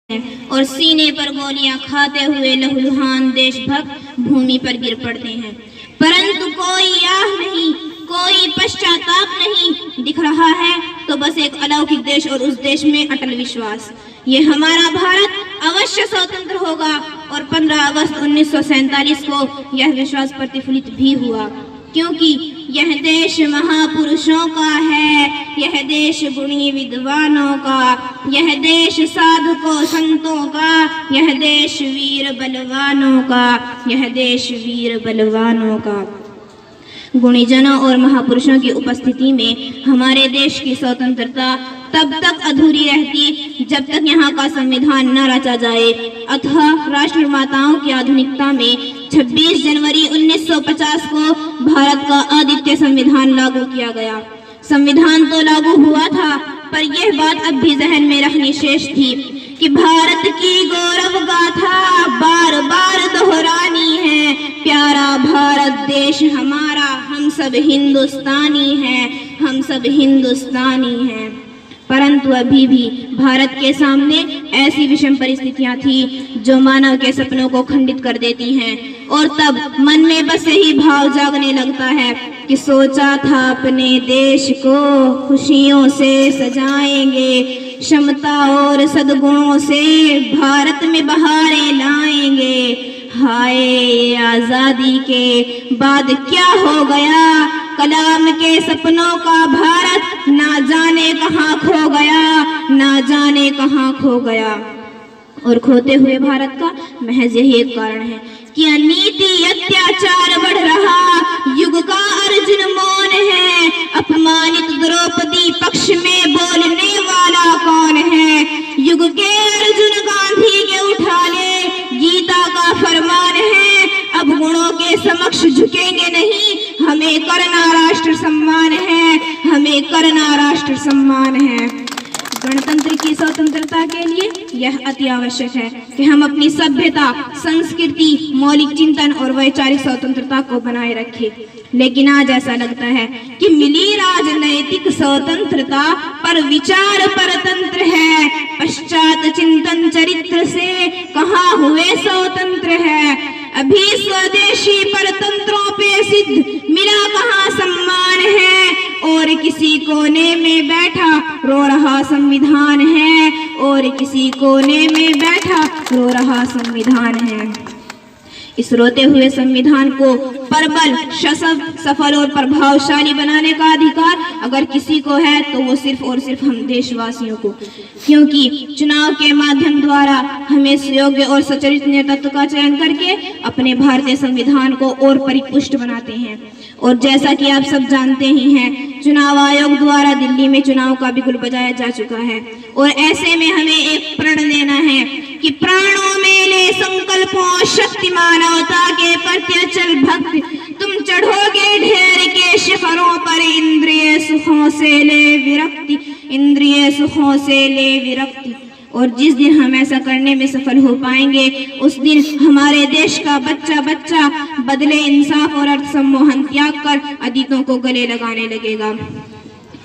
और सीने पर गोलियां खाते हुए लहूलुहान देशभक्त भूमि पर गिर पड़ते हैं, परंतु कोई आह नहीं, कोई पश्चाताप नहीं दिख रहा है। तो बस एक अलौकिक देश और उस देश में अटल विश्वास। ये हमारा भारत अवश्य स्वतंत्र होगा। और 15 अगस्त 1947 को यह विश्वास प्रतिफलित भी हुआ, क्योंकि यह देश महापुरुषों का है, यह देश गुणी विद्वानों का, यह देश साधकों संतों का, यह देश वीर बलवानों का, यह देश वीर बलवानों का। गुणीजनों और महापुरुषों की उपस्थिति में हमारे देश की स्वतंत्रता तब तक अधूरी रहती जब तक यहाँ का संविधान न रचा जाए। अतः राष्ट्र माताओं की आधुनिकता में 26 जनवरी 1950 को भारत का अद्वितीय संविधान लागू किया गया। संविधान तो लागू हुआ था, पर यह बात अब भी जहन में रखनी शेष थी कि भारत की गौरव गाथा बार बार दोहरानी है। प्यारा भारत देश हमारा, हम सब हिंदुस्तानी हैं, हम सब हिंदुस्तानी हैं। परंतु अभी भी भारत के सामने ऐसी विषम परिस्थितियां थी जो मानव के सपनों को खंडित कर देती हैं। और तब मन में बस यही भाव जागने लगता है कि सोचा था अपने देश को खुशियों से सजाएंगे, क्षमता और सद्गुणों से भारत में बहारें लाएंगे। हाय आजादी के बाद क्या हो गया, कलाम के सपनों का भारत ना जाने कहाँ खो गया, ना जाने कहाँ खो गया। और खोते हुए भारत का महज यही एक कारण है कि अनीति अत्याचार बढ़ रहा, युग का अर्जुन मौन है, अपमानित द्रौपदी पक्ष में बोलने वाला कौन है। युग के अर्जुन गांधी के उठा ले गीता का फरमान है, अब गुणों के समक्ष झुकेंगे नहीं, हमें करना राष्ट्र सम्मान है, हमें करना राष्ट्र सम्मान है। गणतंत्र की स्वतंत्रता के लिए यह अति आवश्यक है कि हम अपनी सभ्यता, संस्कृति, मौलिक चिंतन और वैचारिक स्वतंत्रता को बनाए रखें। लेकिन आज ऐसा लगता है कि मिली राजनैतिक स्वतंत्रता पर विचार परतंत्र है, पश्चात चिंतन चरित्र से कहाँ हुए स्वतंत्र है। अभी स्वदेशी परतंत्रों पे सिद्ध मिला कहाँ सम्मान है, और किसी कोने में बैठा रो रहा संविधान है, और किसी कोने में बैठा रो रहा संविधान है। इस रोते हुए संविधान को प्रबल, सफल और प्रभावशाली बनाने का अधिकार अगर किसी को है तो वो सिर्फ और सिर्फ हम देशवासियों को, क्योंकि चुनाव के माध्यम द्वारा हमें सुयोग्य और सचरित्र नेतृत्व का चयन करके अपने भारतीय संविधान को और परिपुष्ट बनाते हैं। और जैसा कि आप सब जानते ही हैं, चुनाव आयोग द्वारा दिल्ली में चुनाव का बिगुल बजाया जा चुका है। और ऐसे में हमें एक प्रण लेना है कि प्राणों में ले संकल्पों शक्ति मानवता के प्रति अचल भक्ति, तुम चढ़ोगे ढेर के शिखरों पर इंद्रिय सुखों से ले विरक्ति, इंद्रिय सुखों से ले विरक्ति। और जिस दिन हम ऐसा करने में सफल हो पाएंगे, उस दिन हमारे देश का बच्चा बच्चा बदले इंसाफ और अर्थ सम्मोहन त्याग कर अतीतों को गले लगाने लगेगा,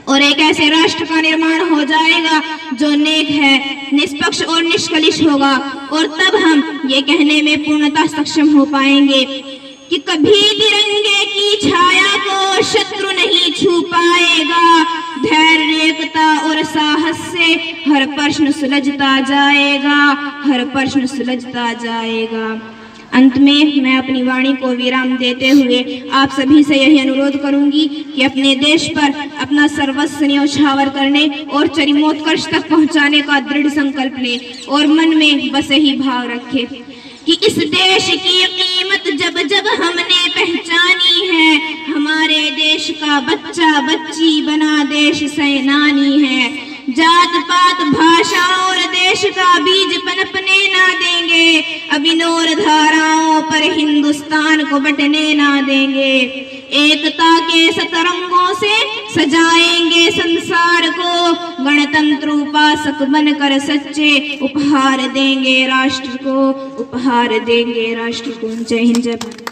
और एक ऐसे राष्ट्र का निर्माण हो जाएगा जो नेक है, निष्पक्ष और निष्कलिश होगा। और तब हम ये कहने में पूर्णतः सक्षम हो पाएंगे कि कभी तिरंगे की छाया को शत्रु नहीं छू पाएगा। धैर्य, एकता और साहस से हर प्रश्न सुलझता जाएगा, हर प्रश्न सुलझता जाएगा। अंत में मैं अपनी वाणी को विराम देते हुए आप सभी से यही अनुरोध करूंगी कि अपने देश पर अपना सर्वस्व न्यौछावर करने और चरमोत्कर्ष तक पहुंचाने का दृढ़ संकल्प लें, और मन में बस यही भाव रखें कि इस देश की कीमत जब जब हमने पहचानी है, हमारे देश का बच्चा बच्ची बना देश सेनानी है। जात पात भाषा और देश का बीज पनपने ना देंगे, अभिनव धाराओं पर हिंदुस्तान को बटने ना देंगे। एकता के सतरंगों से सजाएंगे संसार को, गणतंत्र उपासक बनकर सच्चे उपहार देंगे राष्ट्र को, उपहार देंगे राष्ट्र को। जय हिंद, जय भारत।